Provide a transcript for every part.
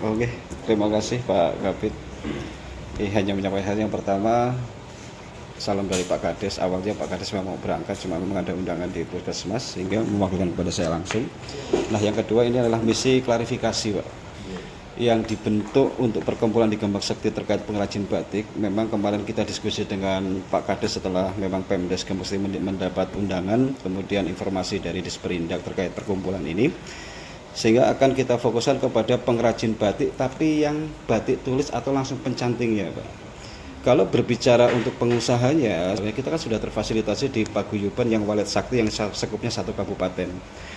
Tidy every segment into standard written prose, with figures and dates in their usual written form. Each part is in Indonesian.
Oke, terima kasih Pak Kabid. Hanya menyampaikan yang pertama, salam dari Pak Kades. Awalnya Pak Kades memang mau berangkat, cuma memang ada undangan di Puskesmas sehingga mewakilkan kepada saya langsung. Nah, yang kedua ini adalah misi klarifikasi, Pak, yang dibentuk untuk perkumpulan di Gembok Sekti terkait pengrajin batik. Memang kemarin kita diskusi dengan Pak Kades setelah memang Pemdes Gembok Sekti mendapat undangan, kemudian informasi dari Disperindak terkait perkumpulan ini, sehingga akan kita fokuskan kepada pengrajin batik tapi yang batik tulis atau langsung pencantingnya, Pak. Kalau berbicara untuk pengusahanya, kita kan sudah terfasilitasi di Paguyuban yang Walet Sakti yang sekupnya 1 kabupaten,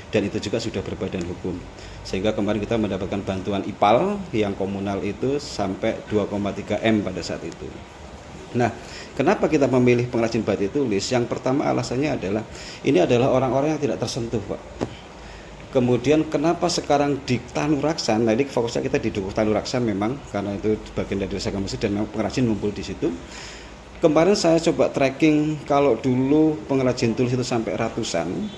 dan itu juga sudah berbadan hukum, sehingga kemarin kita mendapatkan bantuan IPAL yang komunal itu sampai 2,3 M pada saat itu. Nah, kenapa kita memilih pengrajin batik tulis? Yang pertama alasannya adalah ini adalah orang-orang yang tidak tersentuh, Pak. Kemudian kenapa sekarang di Tanuraksan? Nah, ini fokusnya kita di Dukuh Tanuraksan memang karena itu bagian dari desa Gembok dan memang pengrajin ngumpul di situ. Kemarin saya coba tracking, kalau dulu pengrajin tulis itu sampai ratusan,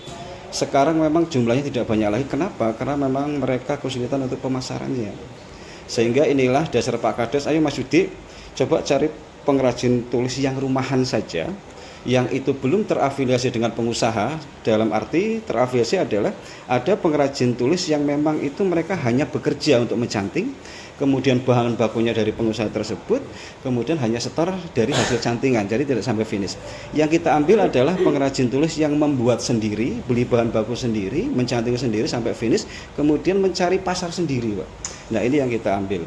sekarang memang jumlahnya tidak banyak lagi. Kenapa? Karena memang mereka kesulitan untuk pemasarannya. Sehingga inilah dasar Pak Kades, ayo Mas Yudi, coba cari pengrajin tulis yang rumahan saja, yang itu belum terafiliasi dengan pengusaha. Dalam arti terafiliasi adalah ada pengrajin tulis yang memang itu mereka hanya bekerja untuk mencanting, kemudian bahan bakunya dari pengusaha tersebut, kemudian hanya setor dari hasil cantingan, jadi tidak sampai finish. Yang kita ambil adalah pengrajin tulis yang membuat sendiri, beli bahan baku sendiri, mencanting sendiri sampai finish, kemudian mencari pasar sendiri, Pak. Nah, ini yang kita ambil.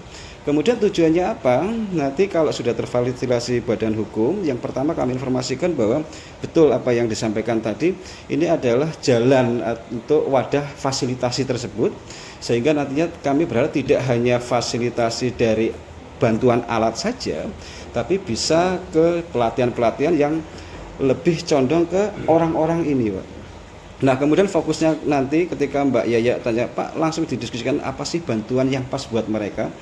Kemudian tujuannya apa? Nanti kalau sudah tervalidasi badan hukum, yang pertama kami informasikan bahwa betul apa yang disampaikan tadi, ini adalah jalan untuk wadah fasilitasi tersebut, sehingga nantinya kami berharap tidak hanya fasilitasi dari bantuan alat saja, tapi bisa ke pelatihan-pelatihan yang lebih condong ke orang-orang ini, Pak. Nah, kemudian fokusnya nanti ketika Mbak Yaya tanya, Pak, langsung didiskusikan apa sih bantuan yang pas buat mereka.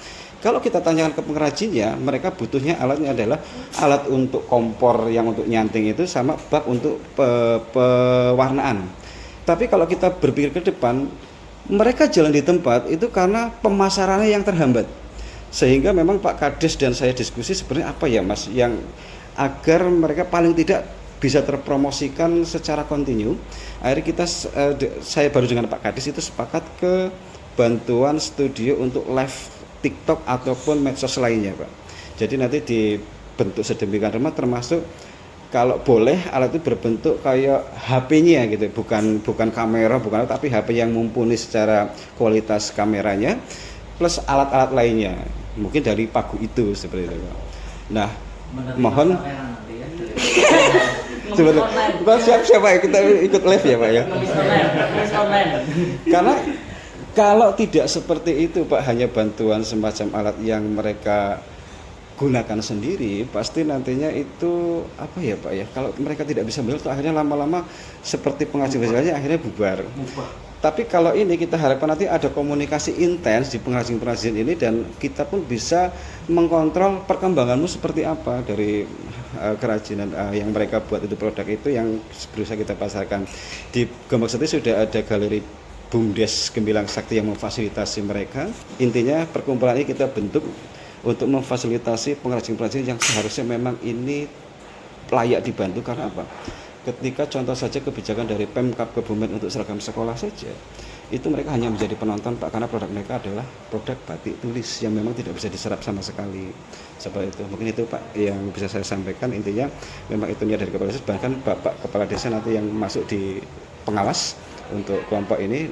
Kalau kita tanyakan ke pengrajinnya, mereka butuhnya alatnya adalah alat untuk kompor yang untuk nyanting itu sama bak untuk pewarnaan. Tapi kalau kita berpikir ke depan, mereka jalan di tempat itu karena pemasarannya yang terhambat. Sehingga memang Pak Kades dan saya diskusi sebenarnya apa ya Mas, yang agar mereka paling tidak bisa terpromosikan secara kontinu. Akhirnya kita, saya baru dengan Pak Kades itu sepakat ke bantuan studio untuk live TikTok ataupun medsos lainnya, Pak. Jadi nanti dibentuk sedemikian rupa, termasuk kalau boleh alat itu berbentuk kayak HP-nya gitu, bukan kamera, bukan, tapi HP yang mumpuni secara kualitas kameranya plus alat-alat lainnya, mungkin dari pagu itu seperti itu, Pak. Nah, mohon sebenarnya siap-siap Pak, kita ikut live ya Pak ya. Karena kalau tidak seperti itu Pak, hanya bantuan semacam alat yang mereka gunakan sendiri, pasti nantinya itu apa ya Pak ya, kalau mereka tidak bisa beli, akhirnya lama-lama seperti pengrajin-pengrajin akhirnya bubar. Tapi kalau ini kita harapkan nanti ada komunikasi intens di pengrajin-pengrajin ini, dan kita pun bisa mengkontrol perkembanganmu seperti apa dari kerajinan yang mereka buat itu, produk itu yang berusaha kita pasarkan. Di Gembok Sekti sudah ada galeri Bumdes Gemilang Sakti yang memfasilitasi mereka. Intinya perkumpulan ini kita bentuk untuk memfasilitasi pengrajin-pengrajin yang seharusnya memang ini layak dibantu. Karena apa? Ketika contoh saja kebijakan dari Pemkab Kebumen untuk seragam sekolah saja, itu mereka hanya menjadi penonton Pak, karena produk mereka adalah produk batik tulis yang memang tidak bisa diserap sama sekali. Seperti itu. Mungkin itu Pak yang bisa saya sampaikan. Intinya memang itu niat dari Kepala Desa, bahkan Bapak Kepala Desa nanti yang masuk di pengawas untuk kelompok ini,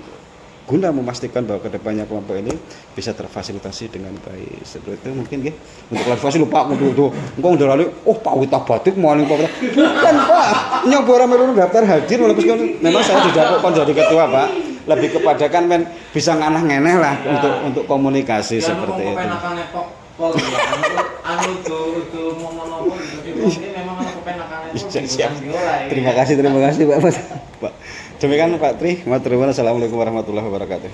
guna memastikan bahwa kedepannya kelompok ini bisa terfasilitasi dengan baik. Seperti itu mungkin ya. Untuk klarifikasi lupa itu engkau udah lalu, Pak Wita Batik mau Pak. Bukan Pak, nyoba melu daftar hadir walaupun memang saya tidak kok jadi ketua Pak. Lebih kepada kan bisa nganah-ngeneh lah untuk komunikasi seperti itu. Siap. Terima kasih Pak. Demikian Pak Tri, Assalamualaikum warahmatullahi wabarakatuh.